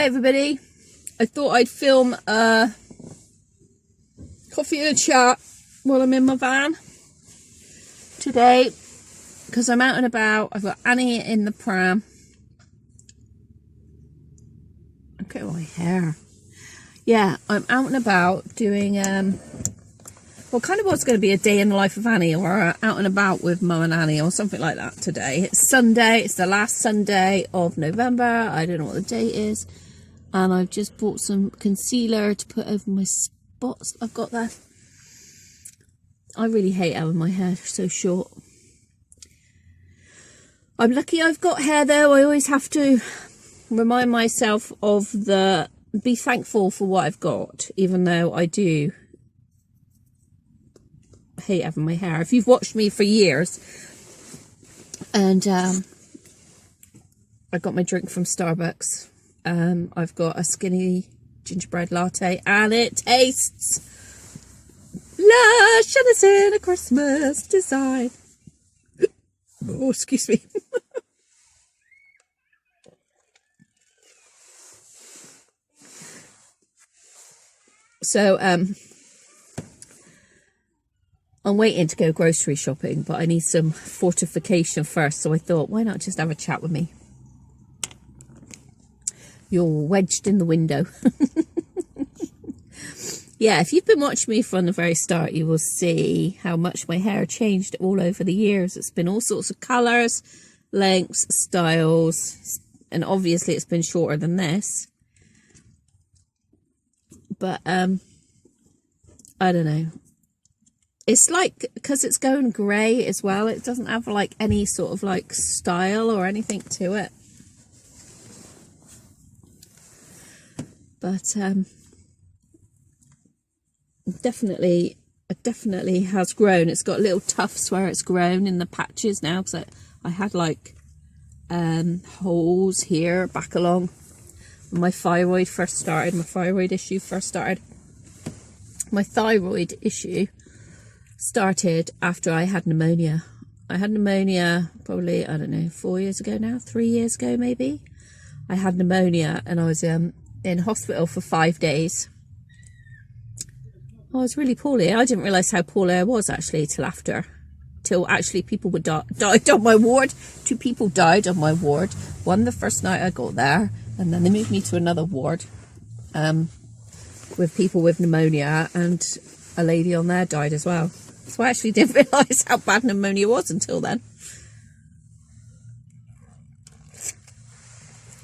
Hi everybody. I thought I'd film a coffee and a chat while I'm in my van today because I'm out and about. I've got Annie in the pram. Look at my hair. Yeah, I'm out and about doing well, kind of what's going to be a day in the life of Annie, or out and about with Mum and Annie, or something like that today. It's Sunday. It's the last Sunday of November. I don't know what the date is. And I've just bought some concealer to put over my spots I've got there. I really hate having my hair so short. I'm lucky I've got hair though. I always have to remind myself of be thankful for what I've got, even though I do hate having my hair. If you've watched me for years, and I got my drink from Starbucks. I've got a skinny gingerbread latte, and it tastes lush and it's in a Christmas design. Oh, excuse me. So, I'm waiting to go grocery shopping, but I need some fortification first. So I thought, why not just have a chat with me? You're wedged in the window. Yeah, if you've been watching me from the very start, you will see how much my hair changed all over the years. It's been all sorts of colours, lengths, styles, and obviously it's been shorter than this. But, I don't know. It's like, because it's going grey as well, it doesn't have like any sort of like style or anything to it. But it definitely has grown. It's got little tufts where it's grown in the patches now, because I had like holes here back along when my thyroid first started. My thyroid issue started after I had pneumonia. I had pneumonia probably, I don't know, 4 years ago now, 3 years ago maybe. I had pneumonia and I was in hospital for 5 days. I was really poorly. I didn't realise how poorly I was actually till actually people would died on my ward. 2 people died on my ward. One the first night I got there, and then they moved me to another ward with people with pneumonia, and a lady on there died as well. So I actually didn't realise how bad pneumonia was until then.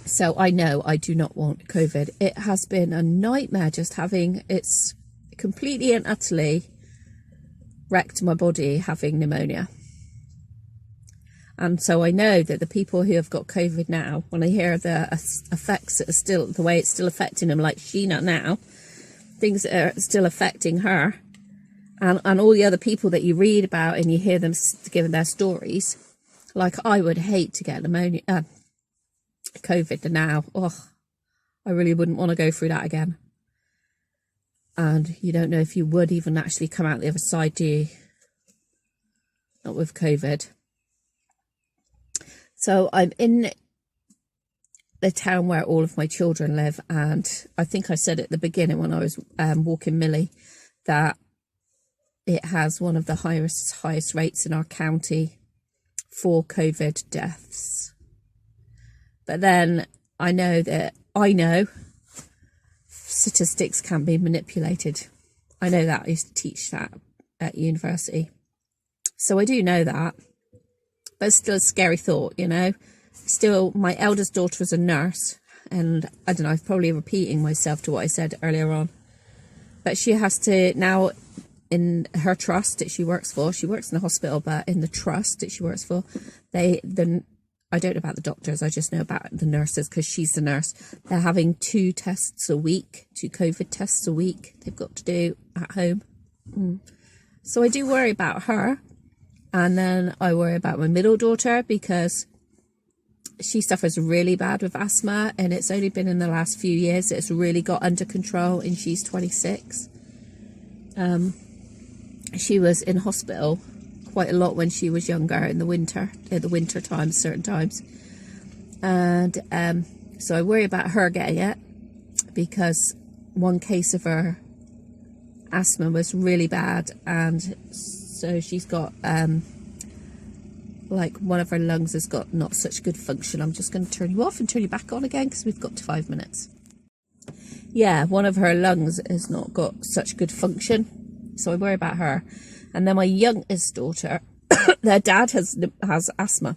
So I know I do not want COVID. It has been a nightmare just having, it's completely and utterly wrecked my body having pneumonia. And so I know that the people who have got COVID now, when I hear the effects that are still, the way it's still affecting them, like Sheena now, things that are still affecting her, and all the other people that you read about and you hear them giving their stories, like I would hate to get pneumonia, COVID now. Oh, I really wouldn't want to go through that again. And you don't know if you would even actually come out the other side, do you? Not with COVID. So I'm in the town where all of my children live, and I think I said at the beginning when I was walking Millie that it has one of the highest rates in our county for COVID deaths. But then I know statistics can be manipulated. I know that. I used to teach that at university. So I do know that. But it's still a scary thought, you know. Still, my eldest daughter is a nurse. And I don't know, I'm probably repeating myself to what I said earlier on. But she has to now, in her trust that she works in a hospital, but in the trust that she works for, I don't know about the doctors, I just know about the nurses because she's the nurse. They're having 2 tests a week, 2 COVID tests a week they've got to do at home. So I do worry about her. And then I worry about my middle daughter because she suffers really bad with asthma, and it's only been in the last few years that it's really got under control, and she's 26. She was in hospital quite a lot when she was younger in the winter, times, certain times. And so I worry about her getting it. because one case of her asthma was really bad, and so she's got like one of her lungs has got not such good function. I'm just going to turn you off and turn you back on again because we've got to 5 minutes. Yeah, one of her lungs has not got such good function, so I worry about her. And then my youngest daughter, their dad has asthma.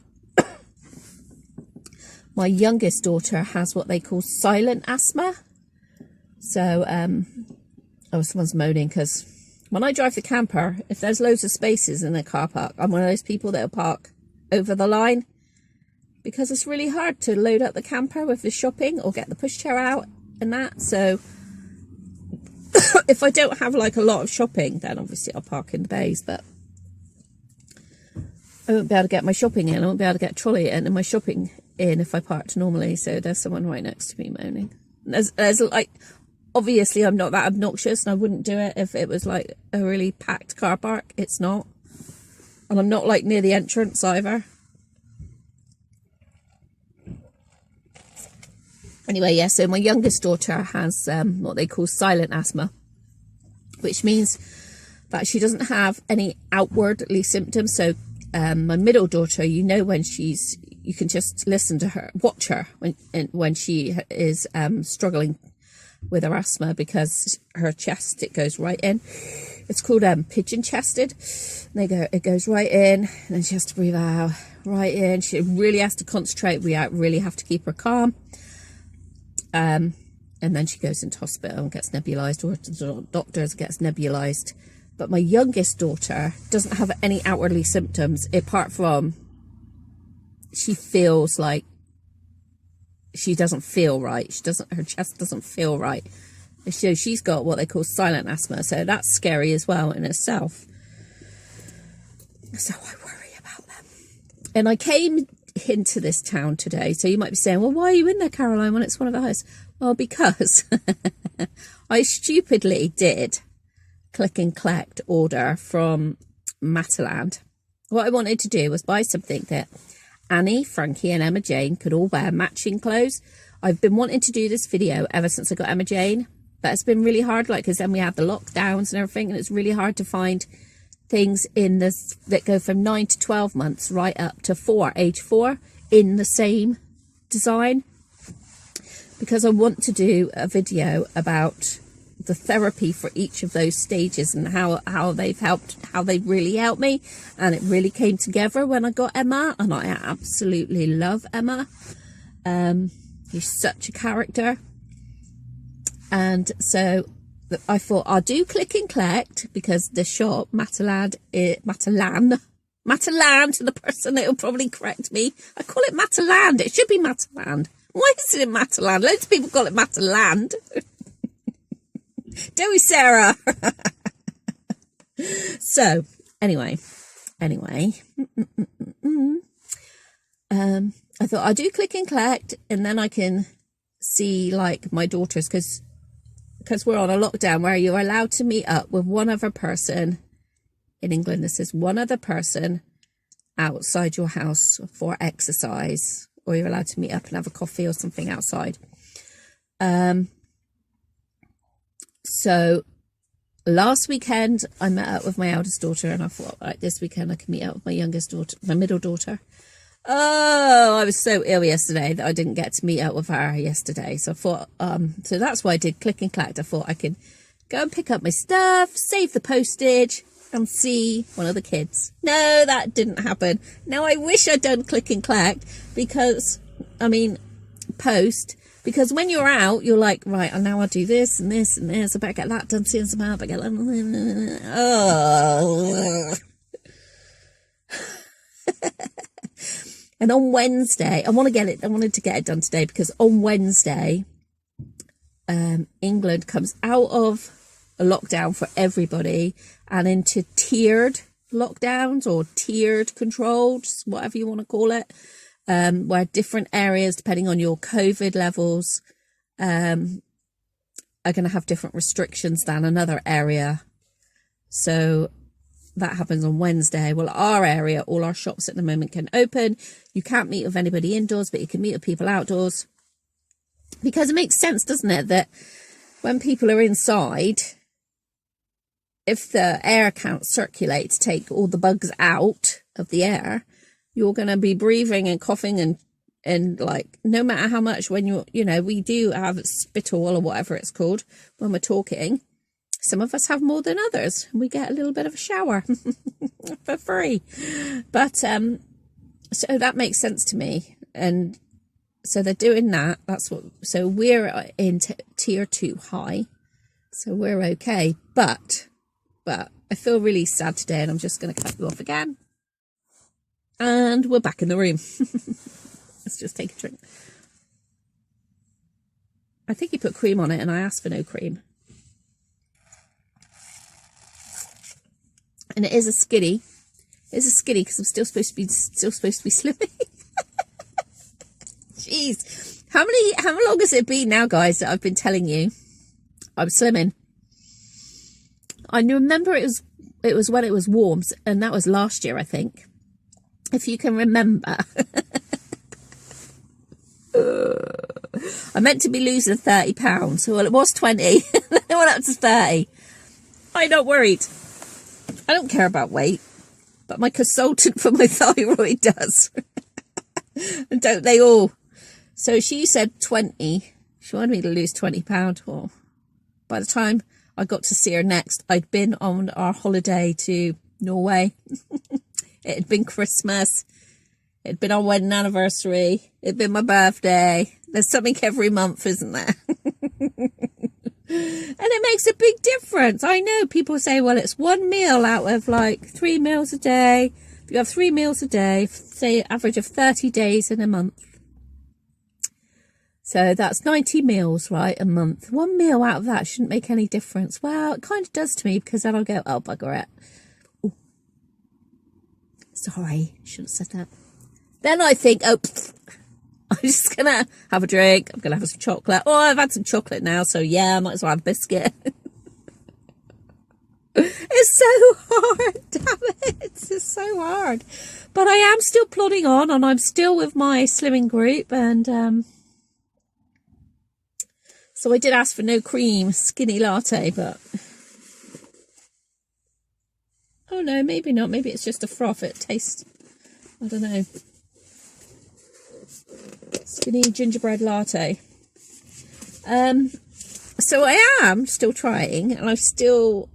My youngest daughter has what they call silent asthma. So, oh, someone's moaning because when I drive the camper, if there's loads of spaces in the car park, I'm one of those people that'll park over the line because it's really hard to load up the camper with the shopping or get the pushchair out and that. So if I don't have like a lot of shopping, then obviously I'll park in the bays, but I won't be able to get my shopping in. I won't be able to get a trolley in and my shopping in if I parked normally. So there's someone right next to me moaning. There's like, obviously I'm not that obnoxious and I wouldn't do it if it was like a really packed car park. It's not. And I'm not like near the entrance either. Anyway, yeah, so my youngest daughter has what they call silent asthma, which means that she doesn't have any outwardly symptoms. So my middle daughter, you know, when you can just listen to her, watch her when she is struggling with her asthma, because her chest, it goes right in. It's called pigeon chested. It goes right in, and then she has to breathe out, right in. She really has to concentrate. We really have to keep her calm. And then she goes into hospital and gets nebulized, or to the doctors, gets nebulized. But my youngest daughter doesn't have any outwardly symptoms apart from she feels like she doesn't feel right. Her chest doesn't feel right. So she's got what they call silent asthma. So that's scary as well in itself. So I worry about them. And I came into this town today. So you might be saying, well, why are you in there, Caroline, when it's one of the highest? Well, because I stupidly did click and collect order from Mataland. What I wanted to do was buy something that Annie, Frankie and Emma Jane could all wear matching clothes. I've been wanting to do this video ever since I got Emma Jane, but it's been really hard, like, because then we have the lockdowns and everything, and it's really hard to find things in this that go from 9 to 12 months right up to age 4 in the same design, because I want to do a video about the therapy for each of those stages and how they've really helped me. And it really came together when I got Emma, and I absolutely love Emma. He's such a character. And so I thought I'll do click and collect, because the shop Matalan, to the person that will probably correct me, I call it Mataland. It should be Mataland. Why is it in Mataland? Loads of people call it Mataland. Do we, Sarah? So anyway, I thought I'll do click and collect, and then I can see like my daughters, because we're on a lockdown where you're allowed to meet up with one other person. In England, this is one other person outside your house for exercise, or you're allowed to meet up and have a coffee or something outside. So last weekend I met up with my eldest daughter, and I thought, right, this weekend I can meet up with my youngest daughter, my middle daughter. Oh, I was so ill yesterday that I didn't get to meet up with her yesterday. So I thought, so that's why I did click and collect. I thought I could go and pick up my stuff, save the postage, and see one of the kids. No, that didn't happen. Now I wish I'd done click and collect, because, because when you're out, you're like, right, and now I'll do this and this and this. I better get that done soon somehow. I better get that. Oh. And on Wednesday, I wanted to get it done today, because on Wednesday, England comes out of a lockdown for everybody and into tiered lockdowns, or tiered controlled, whatever you want to call it, where different areas, depending on your COVID levels, are going to have different restrictions than another area. So that happens on Wednesday. Well, our area, all our shops at the moment can open. You can't meet with anybody indoors, but you can meet with people outdoors. Because it makes sense, doesn't it, that when people are inside, if the air can't circulate to take all the bugs out of the air, you're going to be breathing and coughing and like, no matter how much, when we do have spittle or whatever it's called when we're talking. Some of us have more than others. We get a little bit of a shower for free. But so that makes sense to me. And so they're doing that. So we're in tier 2 high. So we're okay. But I feel really sad today, and I'm just going to cut you off again. And we're back in the room. Let's just take a drink. I think he put cream on it, and I asked for no cream. And it is a skiddy. It's a skiddy because I'm still supposed to be slimming. Jeez, how long has it been now, guys, that I've been telling you I'm slimming? I remember it was when it was warm, and that was last year, I think, if you can remember. I meant to be losing 30 pounds. Well, it was 20. Then it went up to 30. I'm not worried. I don't care about weight, but my consultant for my thyroid does. And don't they all? So she said 20. She wanted me to lose 20 pounds. Well, by the time I got to see her next, I'd been on our holiday to Norway. It had been Christmas. It had been our wedding anniversary. It had been my birthday. There's something every month, isn't there? And it makes a big difference. I know people say, well, it's one meal out of like 3 meals a day. If you have 3 meals a day, say average of 30 days in a month. So that's 90 meals, right, a month. 1 meal out of that shouldn't make any difference. Well, it kind of does to me, because then I'll go, oh, bugger it. Ooh. Sorry, shouldn't have said that. Then I think, oh, I'm just going to have a drink. I'm going to have some chocolate. Oh, I've had some chocolate now, so yeah, I might as well have a biscuit. It's so hard, damn it. It's so hard. But I am still plodding on, and I'm still with my slimming group, and so I did ask for no cream, skinny latte, but oh no, maybe not. Maybe it's just a froth. It tastes, I don't know. Skinny gingerbread latte. So I am still trying, and I've still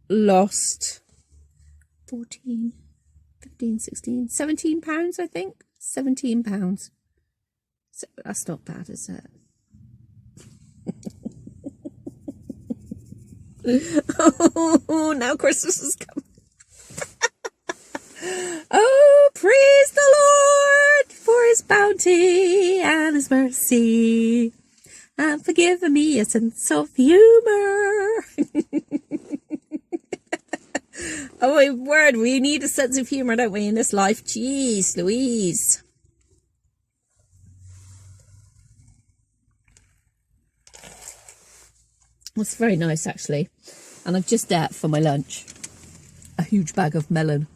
lost 14, 15, 16, 17 pounds, I think. 17 pounds. So that's not bad, is it? Oh, now Christmas is coming. Oh, praise the Lord for his bounty and his mercy, and for giving me a sense of humour. Oh my word, we need a sense of humour, don't we, in this life? Jeez Louise. It's very nice, actually. And I've just ate for my lunch a huge bag of melon.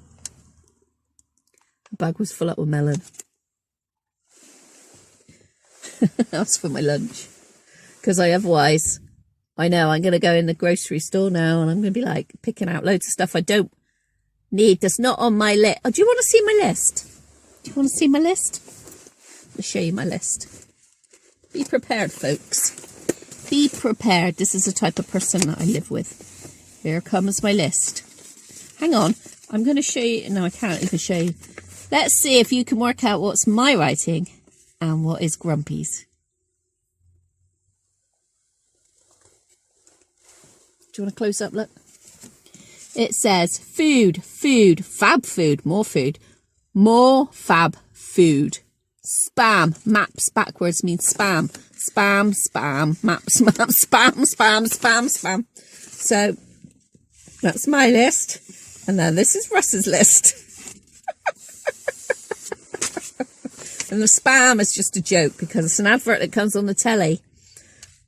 The bag was full up with melon. That's for my lunch. Because otherwise, I know I'm going to go in the grocery store now, and I'm going to be like picking out loads of stuff I don't need. That's not on my list. Oh, do you want to see my list? Do you want to see my list? Let me show you my list. Be prepared, folks. Be prepared. This is the type of person that I live with. Here comes my list. Hang on. I'm going to show you. No, I can't even show you. Let's see if you can work out what's my writing and what is Grumpy's. Do you want a close up look? It says food, food, fab food, more fab food. Spam, maps backwards means spam. Spam, spam, maps, spam. So that's my list. And then this is Russ's list. And the spam is just a joke, because it's an advert that comes on the telly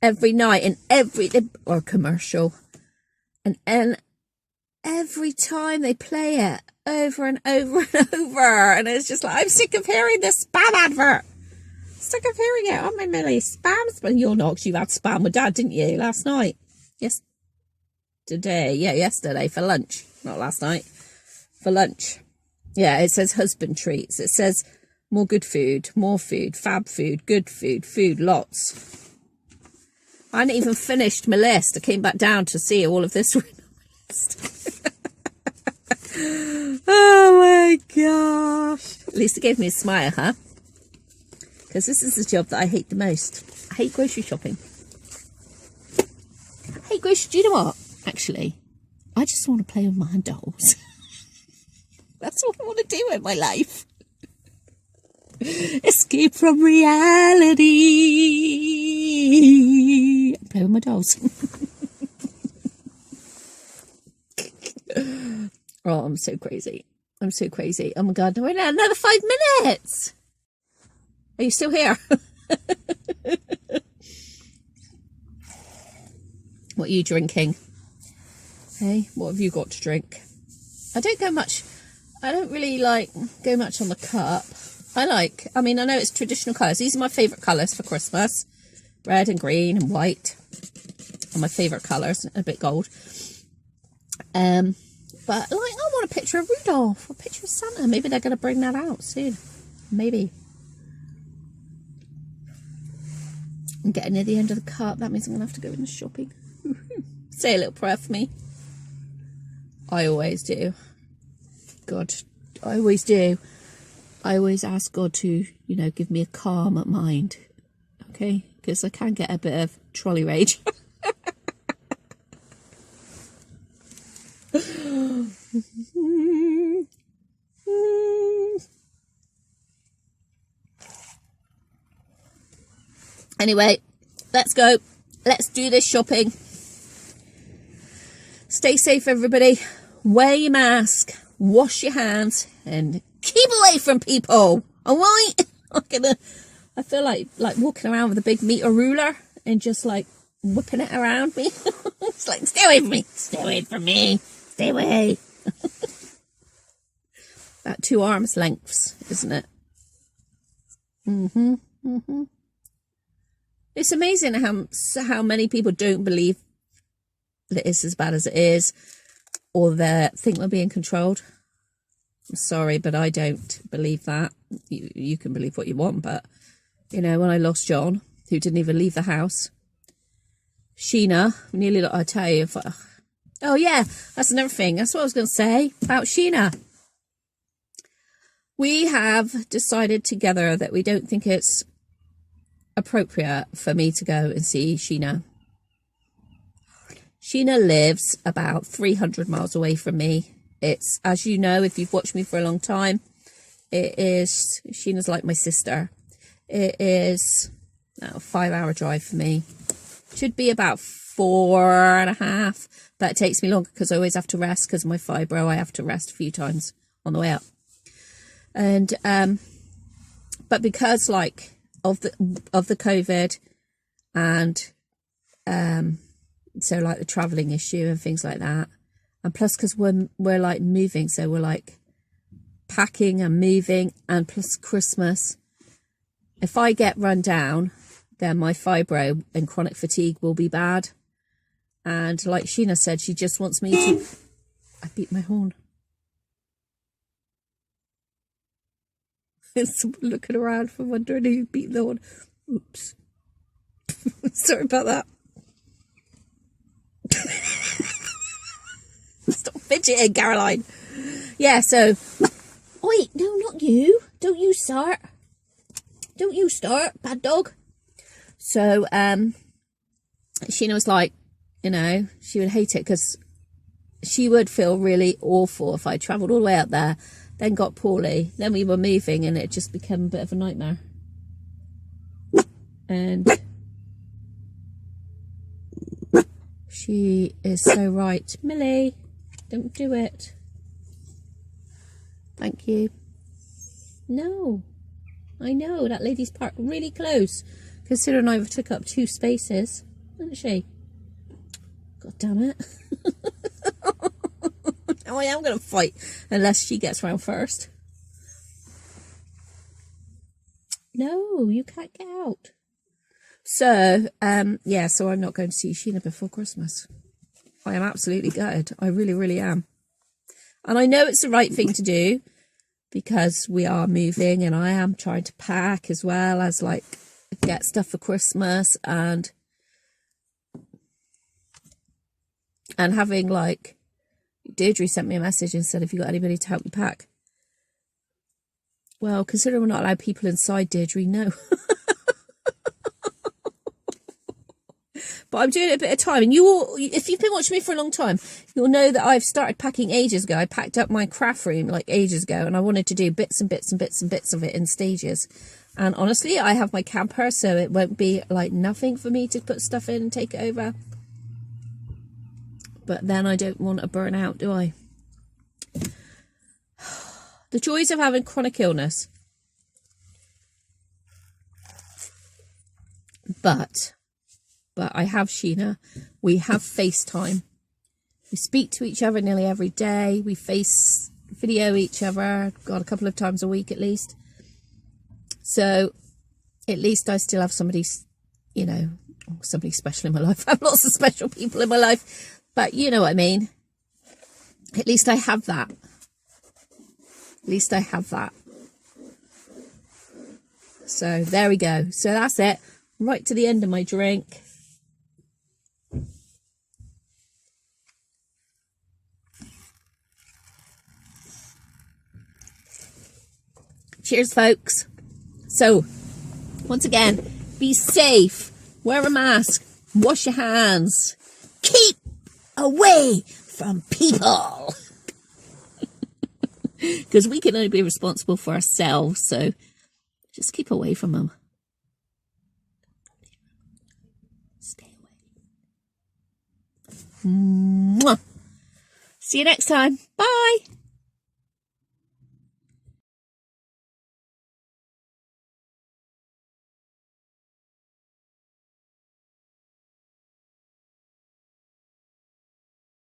every night, and or commercial. And every time they play it over and over and over. And it's just like, I'm sick of hearing this spam advert. sick of hearing it. Oh, my Millie, spam's been you're not, 'cause you had spam with Dad, didn't you, last night? Yes. Today, yeah, yesterday for lunch, not last night, for lunch. Yeah, it says husband treats. It says more good food, more food, fab food, good food, food, lots. I hadn't even finished my list. I came back down to see all of this written on my list. Oh my gosh. At least it gave me a smile, huh? Because this is the job that I hate the most. I hate grocery shopping. I hate grocery. Do you know what? Actually, I just want to play with my dolls. That's what I want to do in my life. Escape from reality. Play with my dolls. Oh, I'm so crazy. I'm so crazy. Oh my God, we're in another 5 minutes. Are you still here? What are you drinking? Hey, what have you got to drink? I don't really like go much on the cup. I know it's traditional colours. These are my favourite colours for Christmas. Red and green and white are my favourite colours. A bit gold. But I want a picture of Rudolph, a picture of Santa. Maybe they're going to bring that out soon. Maybe. I'm getting near the end of the cup. That means I'm going to have to go in the shopping. Say a little prayer for me. I always do. God, I always do. I always ask God to, give me a calm mind. Okay? Because I can get a bit of trolley rage. Anyway, let's go. Let's do this shopping. Stay safe, everybody. Wear your mask. Wash your hands. And keep away from people. All right? I feel like walking around with a big meter ruler and just whipping it around me. It's like, stay away from me. Stay away from me. Stay away. About 2 arms lengths, isn't it? It's amazing how many people don't believe that it's as bad as it is, or they think we're being controlled. I'm sorry, but I don't believe that. You can believe what you want, but when I lost John, who didn't even leave the house, Sheena, I tell you, oh yeah, that's another thing. That's what I was going to say about Sheena. We have decided together that we don't think it's appropriate for me to go and see Sheena. Sheena lives about 300 miles away from me. It's, as you know, if you've watched me for a long time, Sheena's like my sister. It is a 5-hour drive for me. Should be about 4.5, but it takes me longer because I always have to rest because of my fibro. I have to rest a few times on the way up. And but because of the COVID and so the traveling issue and things like that, and plus because we're moving, so we're packing and moving, and plus Christmas, if I get run down, then my fibro and chronic fatigue will be bad. And like Sheena said, she just wants me to I beat my horn. Someone looking around for wondering who beat the horn. Oops. Sorry about that. Stop fidgeting, Caroline. Yeah, so... Wait, no, not you. Don't you start. Don't you start, bad dog. So, Sheena was like, she would hate it because she would feel really awful if I travelled all the way up there, then got poorly, then we were moving, and it just became a bit of a nightmare. And she is so right. Millie, don't do it. Thank you. No, I know, that lady's parked really close, considering I took up 2 spaces, isn't she? God damn it. Now I am going to fight unless she gets round first. No, you can't get out. So, yeah, so I'm not going to see Sheena before Christmas. I am absolutely gutted. I really, really am. And I know it's the right thing to do because we are moving and I am trying to pack as well as like get stuff for Christmas and having like Deirdre sent me a message and said, have you got anybody to help you pack? Well, considering we're not allowed people inside, Deirdre, no. But I'm doing it a bit of time. And you all, if you've been watching me for a long time, you'll know that I've started packing ages ago. I packed up my craft room like ages ago and I wanted to do bits and bits and bits and bits of it in stages. And honestly, I have my camper, so it won't be like nothing for me to put stuff in and take it over. But then I don't want to burn out, do I? The joys of having chronic illness. But I have Sheena. We have FaceTime. We speak to each other nearly every day. We face video each other, God, a couple of times a week at least. So at least I still have somebody, you know, somebody special in my life. I have lots of special people in my life, but you know what I mean. At least I have that. At least I have that. So there we go. So that's it. Right to the end of my drink. Cheers, folks. So, once again, be safe, wear a mask, wash your hands, keep away from people. Because we can only be responsible for ourselves, so just keep away from them. Stay away. Mwah. See you next time. Bye.